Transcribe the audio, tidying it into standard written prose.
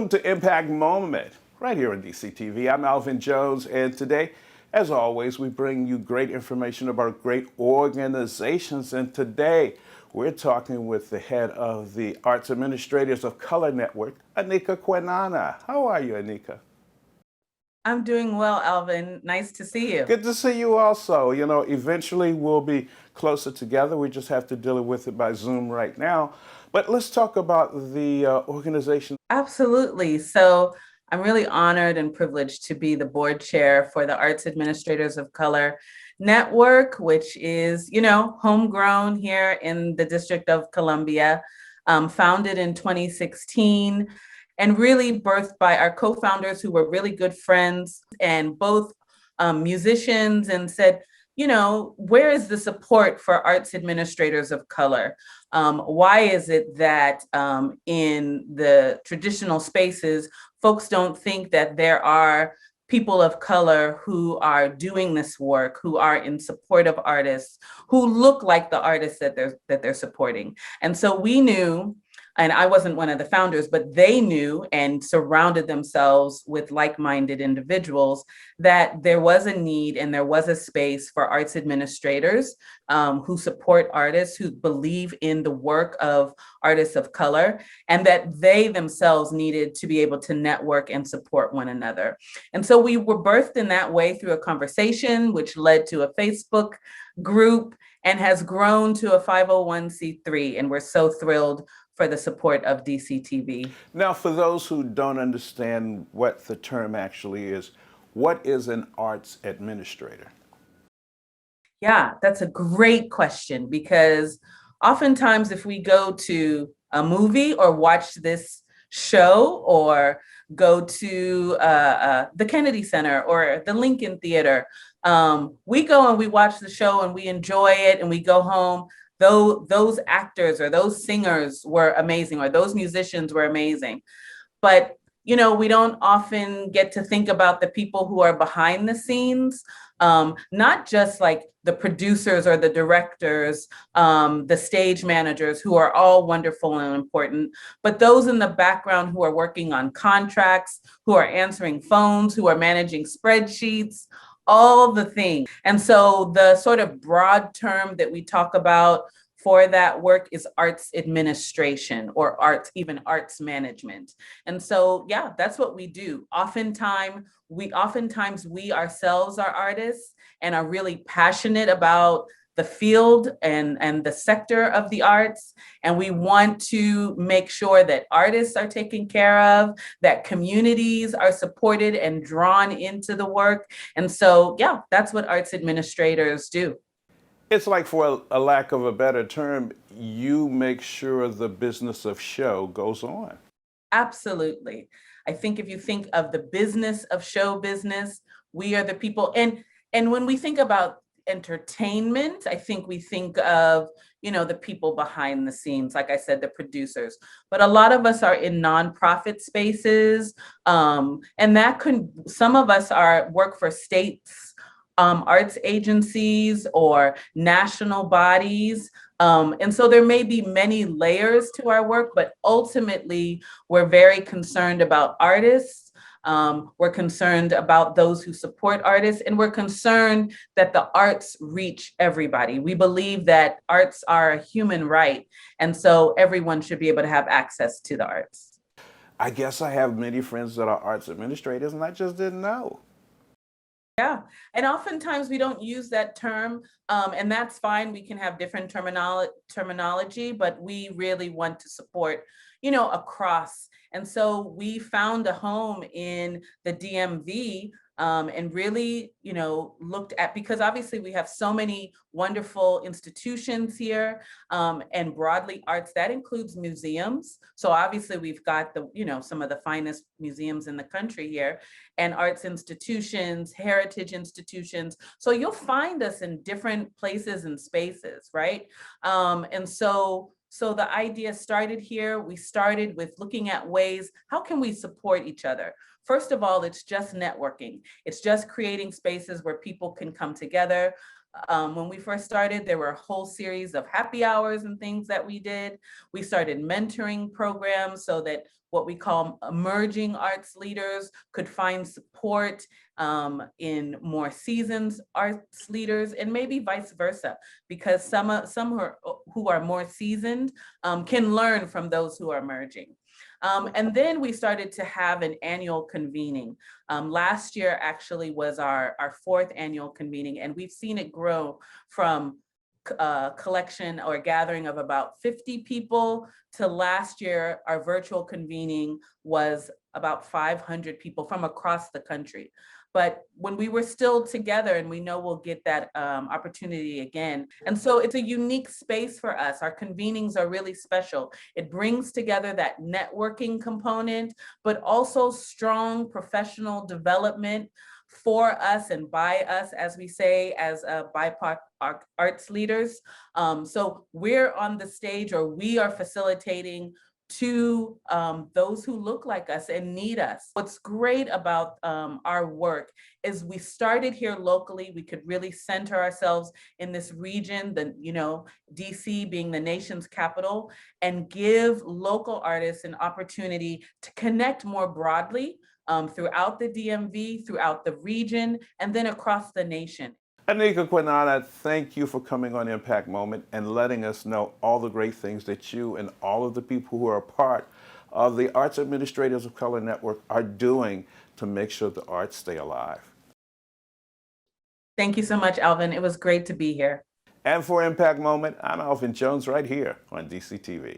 Welcome to Impact Moment, right here on DCTV. I'm Alvin Jones, and today, as always, we bring you great information about great organizations. And today, we're talking with the head of the Arts Administrators of Color Network, Anika Kwinana. How are you, Anika? I'm doing well, Alvin. Nice to see you. Good to see you also. You know, eventually we'll be closer together. We just have to deal with it by Zoom right now. But let's talk about the organization. Absolutely. So I'm really honored and privileged to be the board chair for the Arts Administrators of Color Network, which is, homegrown here in the District of Columbia, founded in 2016 and really birthed by our co-founders who were really good friends and both musicians, and said, where is the support for arts administrators of color? Why is it that in the traditional spaces, folks don't think that there are people of color who are doing this work, who are in support of artists, who look like the artists that they're supporting? And so we knew, and I wasn't one of the founders, but they knew and surrounded themselves with like-minded individuals, that there was a need and there was a space for arts administrators who support artists, who believe in the work of artists of color, and that they themselves needed to be able to network and support one another. And so we were birthed in that way through a conversation, which led to a Facebook group and has grown to a 501c3. And we're so thrilled for the support of DCTV. Now, for those who don't understand what the term actually is, what is an arts administrator? Yeah, that's a great question, because oftentimes if we go to a movie or watch this show or go to the Kennedy Center or the Lincoln Theater, we go and we watch the show and we enjoy it and we go home. Though those actors or those singers were amazing, or those musicians were amazing. But, we don't often get to think about the people who are behind the scenes, not just like the producers or the directors, the stage managers, who are all wonderful and important, but those in the background who are working on contracts, who are answering phones, who are managing spreadsheets, all the things. And so the sort of broad term that we talk about for that work is arts administration, or even arts management. And so, yeah, that's what we do. Oftentimes we ourselves are artists and are really passionate about the field and the sector of the arts. And we want to make sure that artists are taken care of, that communities are supported and drawn into the work. And so, yeah, that's what arts administrators do. It's like, for a lack of a better term, you make sure the business of show goes on. Absolutely. I think if you think of the business of show business, we are the people. And when we think about entertainment, I think we think of, the people behind the scenes, like I said, the producers. But a lot of us are in nonprofit spaces, and some of us work for states, arts agencies, or national bodies. And so there may be many layers to our work, but ultimately we're very concerned about artists. We're concerned about those who support artists, and we're concerned that the arts reach everybody. We believe that arts are a human right, and so everyone should be able to have access to the arts. I guess I have many friends that are arts administrators, and I just didn't know. Yeah, and oftentimes we don't use that term, and that's fine. We can have different terminology, but we really want to support, across. And so we found a home in the DMV, and really, looked at, because obviously we have so many wonderful institutions here, and broadly arts, that includes museums. So obviously we've got some of the finest museums in the country here, and arts institutions, heritage institutions. So you'll find us in different places and spaces, right? And so the idea started here. We started with looking at ways, how can we support each other? First of all, it's just networking. It's just creating spaces where people can come together. When we first started, there were a whole series of happy hours and things that we did. We started mentoring programs so that what we call emerging arts leaders could find support in more seasoned arts leaders, and maybe vice versa, because some who are more seasoned can learn from those who are emerging. And then we started to have an annual convening. Last year actually was our fourth annual convening, and we've seen it grow from a collection or gathering of about 50 people to last year, our virtual convening was about 500 people from across the country. But when we were still together, and we know we'll get that opportunity again. And so it's a unique space for us. Our convenings are really special. It brings together that networking component, but also strong professional development for us and by us, as we say, as BIPOC arts leaders. So we're on the stage, or we are facilitating to those who look like us and need us. What's great about our work is we started here locally. We could really center ourselves in this region, DC being the nation's capital, and give local artists an opportunity to connect more broadly throughout the DMV, throughout the region, and then across the nation. Anika Quinana, thank you for coming on Impact Moment and letting us know all the great things that you and all of the people who are a part of the Arts Administrators of Color Network are doing to make sure the arts stay alive. Thank you so much, Alvin. It was great to be here. And for Impact Moment, I'm Alvin Jones right here on DCTV.